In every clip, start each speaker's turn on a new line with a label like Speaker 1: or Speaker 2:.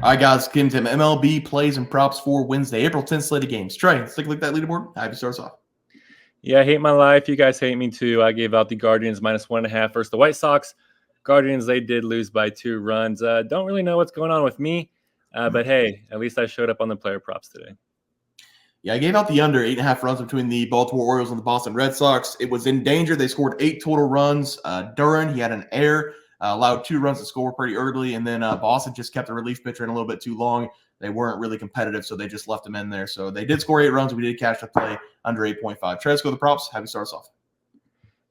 Speaker 1: All right, guys, get into MLB plays and props for Wednesday, April 10th slate of games. Trey, let's take a look at that leaderboard. Have you start us off?
Speaker 2: Yeah, I hate my life. You guys hate me too. I gave out the Guardians -1.5 versus the White Sox. Guardians, they did lose by 2 runs. Don't really know what's going on with me, but hey, at least I showed up on the player props today.
Speaker 1: Yeah, I gave out the under 8.5 runs between the Baltimore Orioles and the Boston Red Sox. It was in danger. They scored 8 total runs. Duran, he had an error, allowed 2 runs to score pretty early, and then Boston just kept the relief pitcher in a little bit too long. They weren't really competitive, so they just left him in there. So they did score 8 runs. We did cash the play under 8.5. Trey, let's go to the props. Have you start us off?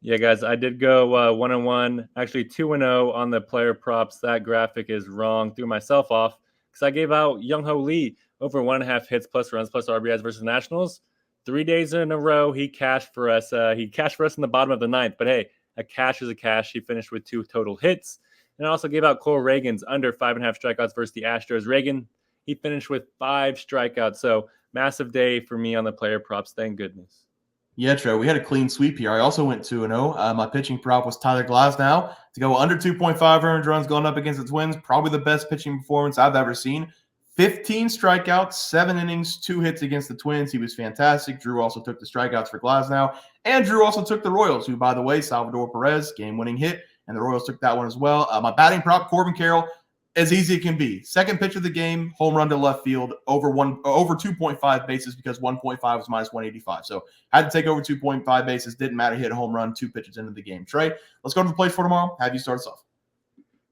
Speaker 2: Yeah, guys, I did go 1-1, actually 2-0 on the player props. That graphic is wrong. Threw myself off because I gave out Young-Ho Lee over 1.5 hits plus runs plus RBIs versus Nationals. 3 days in a row, he cashed for us. He cashed for us in the bottom of the ninth. But hey, a cash is a cash. He finished with 2 total hits. And I also gave out Cole Reagan's under 5.5 strikeouts versus the Astros. Reagan, he finished with 5 strikeouts. So massive day for me on the player props. Thank goodness.
Speaker 1: Yeah, Trey, we had a clean sweep here. I also went 2-0. My pitching prop was Tyler Glasnow to go under 2.5 earned runs going up against the Twins. Probably the best pitching performance I've ever seen. 15 strikeouts, 7 innings, 2 hits against the Twins. He was fantastic. Drew also took the strikeouts for Glasnow. And Drew also took the Royals, who, by the way, Salvador Perez, game-winning hit, and the Royals took that one as well. My batting prop, Corbin Carroll, as easy as it can be. Second pitch of the game, home run to left field, over 2.5 bases because 1.5 was -185. So had to take over 2.5 bases. Didn't matter. Hit a home run 2 pitches into the game. Trey, let's go to the plays for tomorrow. Have you start us off?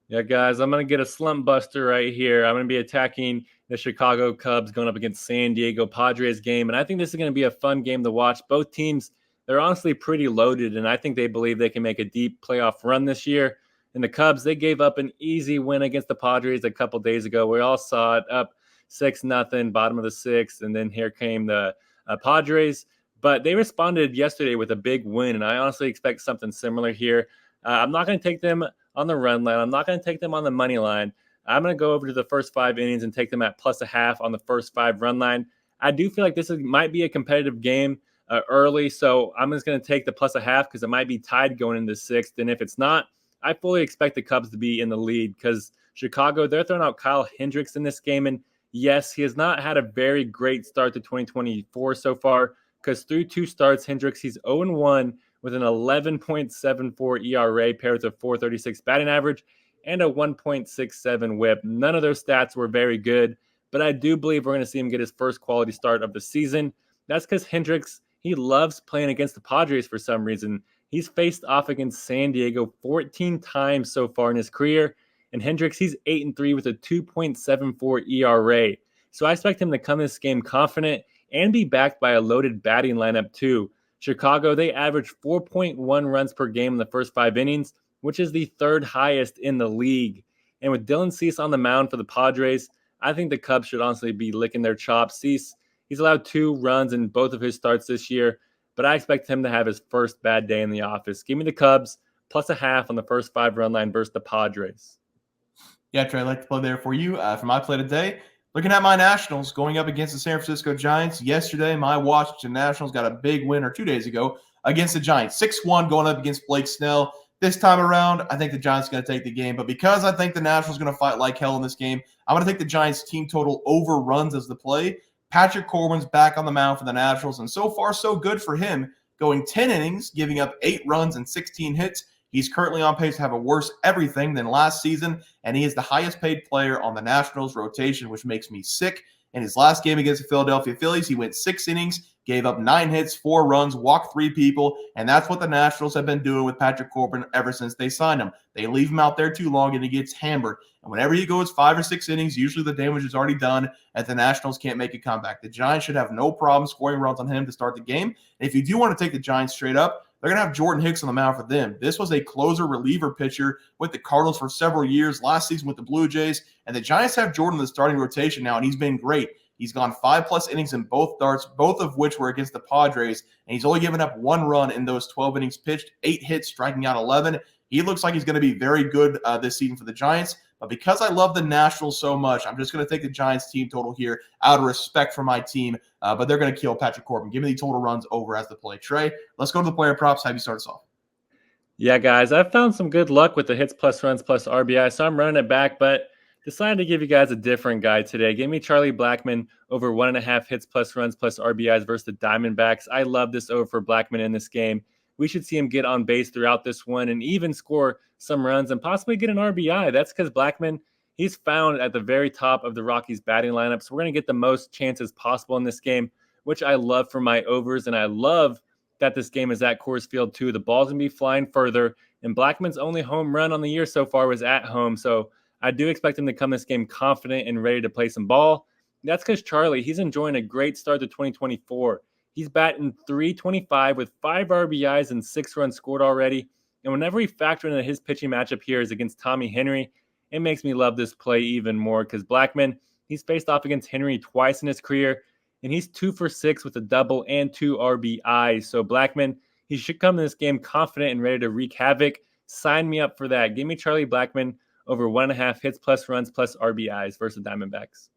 Speaker 2: Yeah, guys, I'm going to get a slump buster right here. I'm going to be attacking the Chicago Cubs going up against San Diego Padres game. And I think this is going to be a fun game to watch. Both teams, they're honestly pretty loaded. And I think they believe they can make a deep playoff run this year. And the Cubs, they gave up an easy win against the Padres a couple days ago. We all saw it, up 6-0, bottom of the 6th. And then here came the Padres. But they responded yesterday with a big win. And I honestly expect something similar here. I'm not going to take them on the run line. I'm not going to take them on the money line. I'm going to go over to the first 5 innings and take them at +0.5 on the first 5 run line. I do feel like this might be a competitive game early. So I'm just going to take the +0.5 because it might be tied going into the 6th. And if it's not, I fully expect the Cubs to be in the lead because Chicago, they're throwing out Kyle Hendricks in this game. And yes, he has not had a very great start to 2024 so far because through 2 starts, Hendricks, he's 0-1 with an 11.74 ERA paired with a .436 batting average and a 1.67 whip. None of those stats were very good, but I do believe we're going to see him get his first quality start of the season. That's because Hendricks, he loves playing against the Padres for some reason. He's faced off against San Diego 14 times so far in his career. And Hendricks, he's 8-3 with a 2.74 ERA. So I expect him to come this game confident and be backed by a loaded batting lineup too. Chicago, they averaged 4.1 runs per game in the first 5 innings, which is the 3rd highest in the league. And with Dylan Cease on the mound for the Padres, I think the Cubs should honestly be licking their chops. Cease, he's allowed 2 runs in both of his starts this year, but I expect him to have his first bad day in the office. Give me the Cubs, +0.5 on the first 5 run line versus the Padres.
Speaker 1: Yeah, Trey, I'd like to play there for you. For my play today, looking at my Nationals going up against the San Francisco Giants. Yesterday, my Washington Nationals got a big win, or 2 days ago, against the Giants. 6-1 going up against Blake Snell. This time around, I think the Giants are going to take the game. But because I think the Nationals are going to fight like hell in this game, I'm going to take the Giants team total over runs as the play. Patrick Corbin's back on the mound for the Nationals, and so far so good for him, going 10 innings, giving up 8 runs and 16 hits. He's currently on pace to have a worse everything than last season, and he is the highest paid player on the Nationals rotation, which makes me sick. In his last game against the Philadelphia Phillies, he went 6 innings, gave up 9 hits, 4 runs, walked 3 people, and that's what the Nationals have been doing with Patrick Corbin ever since they signed him. They leave him out there too long, and he gets hammered. And whenever he goes 5 or 6 innings, usually the damage is already done, and the Nationals can't make a comeback. The Giants should have no problem scoring runs on him to start the game. And if you do want to take the Giants straight up, they're going to have Jordan Hicks on the mound for them. This was a closer reliever pitcher with the Cardinals for several years, last season with the Blue Jays, and the Giants have Jordan in the starting rotation now, and he's been great. He's gone 5+ innings in both starts, both of which were against the Padres, and he's only given up 1 run in those 12 innings pitched, 8 hits, striking out 11. He looks like he's going to be very good this season for the Giants. But because I love the Nationals so much, I'm just going to take the Giants team total here out of respect for my team. But they're going to kill Patrick Corbin. Give me the total runs over as the play. Trey, let's go to the player props. Have you start us off?
Speaker 2: Yeah, guys, I've found some good luck with the hits plus runs plus RBI, so I'm running it back. But Decided to give you guys a different guy today. Give me Charlie Blackmon over 1.5 hits plus runs plus RBIs versus the Diamondbacks. I love this over for Blackmon in this game. We should see him get on base throughout this one and even score some runs and possibly get an RBI. That's because Blackmon, he's found at the very top of the Rockies batting lineup. So we're going to get the most chances possible in this game, which I love for my overs. And I love that this game is at Coors Field too. The ball's going to be flying further. And Blackmon's only home run on the year so far was at home. So I do expect him to come this game confident and ready to play some ball. That's because Charlie, he's enjoying a great start to 2024. He's batting .325 with 5 RBIs and 6 runs scored already. And whenever we factor in that his pitching matchup here is against Tommy Henry, it makes me love this play even more because Blackmon, he's faced off against Henry twice in his career, and he's 2 for 6 with a double and 2 RBIs. So Blackmon, he should come in this game confident and ready to wreak havoc. Sign me up for that. Give me Charlie Blackmon over 1.5 hits plus runs plus RBIs versus Diamondbacks.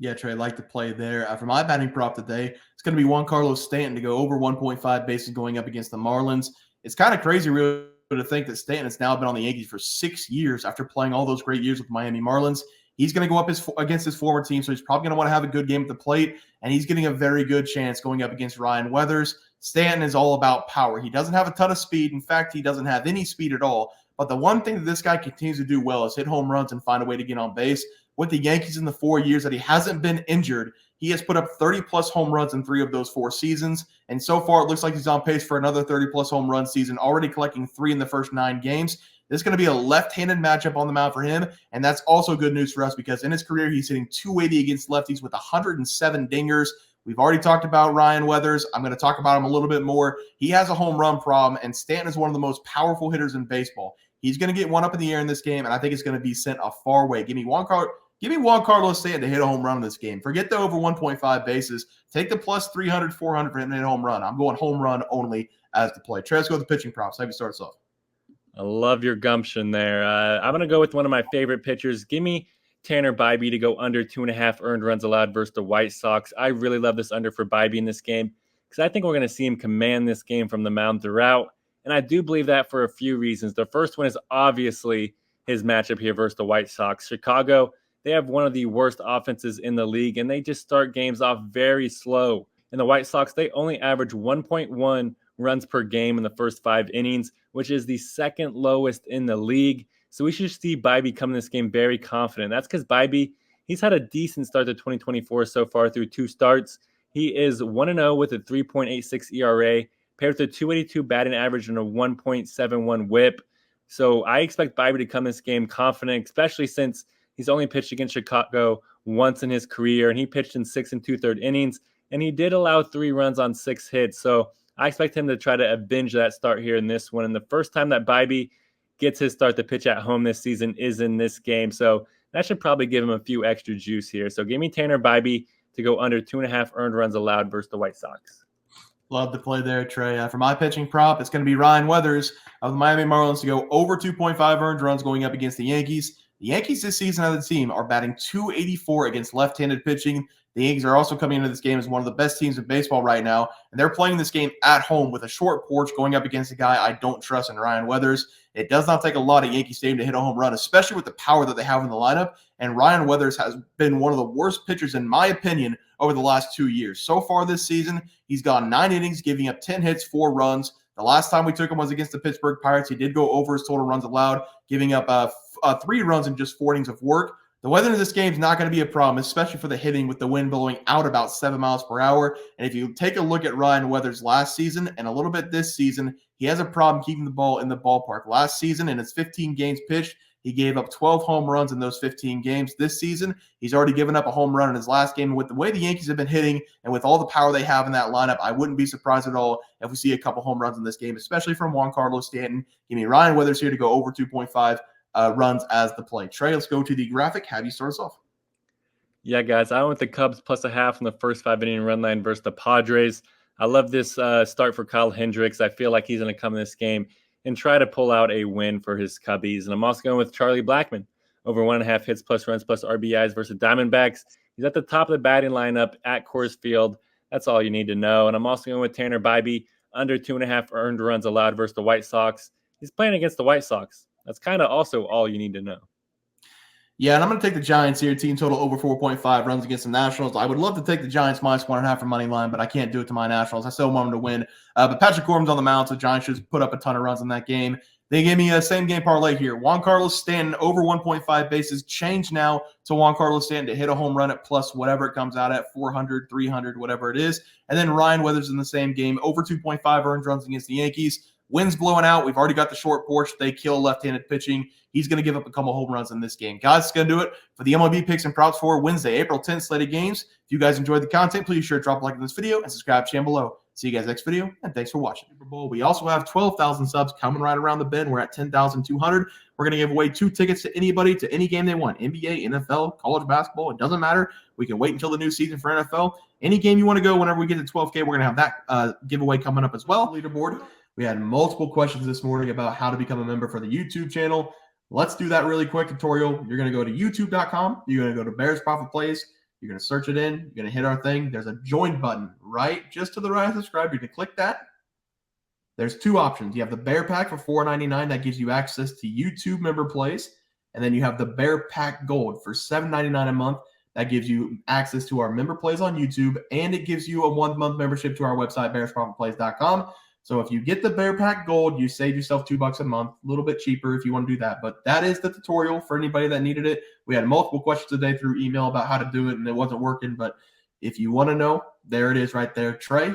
Speaker 1: Yeah, Trey, I like to play there. For my batting prop today, it's going to be Giancarlo Stanton to go over 1.5 bases going up against the Marlins. It's kind of crazy, really, to think that Stanton has now been on the Yankees for 6 years after playing all those great years with the Miami Marlins. He's going to go up against his former team, so he's probably going to want to have a good game at the plate, and he's getting a very good chance going up against Ryan Weathers. Stanton is all about power. He doesn't have a ton of speed. In fact, he doesn't have any speed at all. But the one thing that this guy continues to do well is hit home runs and find a way to get on base. With the Yankees in the 4 years that he hasn't been injured, he has put up 30-plus home runs in 3 of those 4 seasons. And so far, it looks like he's on pace for another 30-plus home run season, already collecting 3 in the first 9 games. This is going to be a left-handed matchup on the mound for him, and that's also good news for us because in his career, he's hitting .280 against lefties with 107 dingers. We've already talked about Ryan Weathers. I'm going to talk about him a little bit more. He has a home run problem, and Stanton is one of the most powerful hitters in baseball. He's going to get one up in the air in this game, and I think it's going to be sent a far way. Give me Giancarlo Stanton to hit a home run in this game. Forget the over 1.5 bases. Take the plus 300, 400 for him to hit a home run. I'm going home run only as the play. Trey, let's go with the pitching props. Have you start us off?
Speaker 2: I love your gumption there. I'm going to go with one of my favorite pitchers. Give me Tanner Bibee to go under 2.5 earned runs allowed versus the White Sox. I really love this under for Bibee in this game because I think we're going to see him command this game from the mound throughout. And I do believe that for a few reasons. The first one is obviously his matchup here versus the White Sox. Chicago, they have one of the worst offenses in the league, and they just start games off very slow. And the White Sox, they only average 1.1 runs per game in the first 5 innings, which is the second lowest in the league. So we should see Bibee come in this game very confident. That's because Bibee, he's had a decent start to 2024 so far through 2 starts. He is 1-0 with a 3.86 ERA, paired with a 282 batting average and a 1.71 whip. So I expect Bibee to come this game confident, especially since he's only pitched against Chicago once in his career, and he pitched in 6 2/3 innings, and he did allow 3 runs on 6 hits. So I expect him to try to avenge that start here in this one. And the first time that Bibee gets his start to pitch at home this season is in this game. So that should probably give him a few extra juice here. So give me Tanner Bibee to go under 2.5 earned runs allowed versus the White Sox.
Speaker 1: Love the play there, Trey. For my pitching prop, it's going to be Ryan Weathers of the Miami Marlins to go over 2.5 earned runs going up against the Yankees. The Yankees this season as a team are batting .284 against left-handed pitching. The Yankees are also coming into this game as one of the best teams in baseball right now, and they're playing this game at home with a short porch going up against a guy I don't trust in Ryan Weathers. It does not take a lot at Yankee Stadium to hit a home run, especially with the power that they have in the lineup, and Ryan Weathers has been one of the worst pitchers, in my opinion, over the last 2 years. So far this season, he's gone 9 innings, giving up 10 hits, 4 runs. The last time we took him was against the Pittsburgh Pirates. He did go over his total runs allowed, giving up 3 runs in just 4 innings of work. The weather in this game is not going to be a problem, especially for the hitting with the wind blowing out about 7 miles per hour. And if you take a look at Ryan Weathers last season and a little bit this season, he has a problem keeping the ball in the ballpark. Last season, in his 15 games pitched, he gave up 12 home runs in those 15 games. This season, he's already given up a home run in his last game. With the way the Yankees have been hitting and with all the power they have in that lineup, I wouldn't be surprised at all if we see a couple home runs in this game, especially from Giancarlo Stanton. Give me Ryan Weathers here to go over 2.5 runs as the play. Trey, let's go to the graphic. Have you start us off?
Speaker 2: Yeah, guys, I went with the Cubs plus a half in the first 5-inning run line versus the Padres. I love this start for Kyle Hendricks. I feel like he's going to come in this game and try to pull out a win for his Cubbies. And I'm also going with Charlie Blackmon over 1.5 hits plus runs plus RBIs versus Diamondbacks. He's at the top of the batting lineup at Coors Field. That's all you need to know. And I'm also going with Tanner Bibee under 2.5 earned runs allowed versus the White Sox. He's playing against the White Sox. That's kind of also all you need to know.
Speaker 1: Yeah, and I'm going to take the Giants here. Team total over 4.5 runs against the Nationals. I would love to take the Giants minus 1.5 for money line, but I can't do it to my Nationals. I still want them to win. But Patrick Corbin's on the mound, so the Giants should put up a ton of runs in that game. They gave me a same game parlay here. Giancarlo Stanton over 1.5 bases. Change now to Giancarlo Stanton to hit a home run at plus whatever it comes out at, 400, 300, whatever it is. And then Ryan Weathers in the same game, over 2.5 earned runs against the Yankees. Wind's blowing out. We've already got the short porch. They kill left-handed pitching. He's going to give up a couple home runs in this game. Guys, it's going to do it for the MLB picks and props for Wednesday, April 10th slate of games. If you guys enjoyed the content, please sure to drop a like on this video and subscribe to the channel below. See you guys next video, and thanks for watching. Super Bowl. We also have 12,000 subs coming right around the bend. We're at 10,200. We're going to give away 2 tickets to anybody to any game they want. NBA, NFL, college basketball. It doesn't matter. We can wait until the new season for NFL. Any game you want to go, whenever we get to 12K, we're going to have that giveaway coming up as well. Leaderboard. We had multiple questions this morning about how to become a member for the YouTube channel. Let's do that really quick tutorial. You're going to go to youtube.com. You're going to go to Bears Profit Plays. You're going to search it in. You're going to hit our thing. There's a join button right just to the right of subscribe. You're going to click that. There's 2 options. You have the Bear Pack for $4.99. That gives you access to YouTube member plays. And then you have the Bear Pack Gold for $7.99 a month. That gives you access to our member plays on YouTube. And it gives you a 1-month membership to our website, bearsprofitplays.com. So if you get the Bear Pack Gold, you save yourself $2 a month, a little bit cheaper if you want to do that. But that is the tutorial for anybody that needed it. We had multiple questions today through email about how to do it, and it wasn't working. But if you want to know, there it is right there. Trey,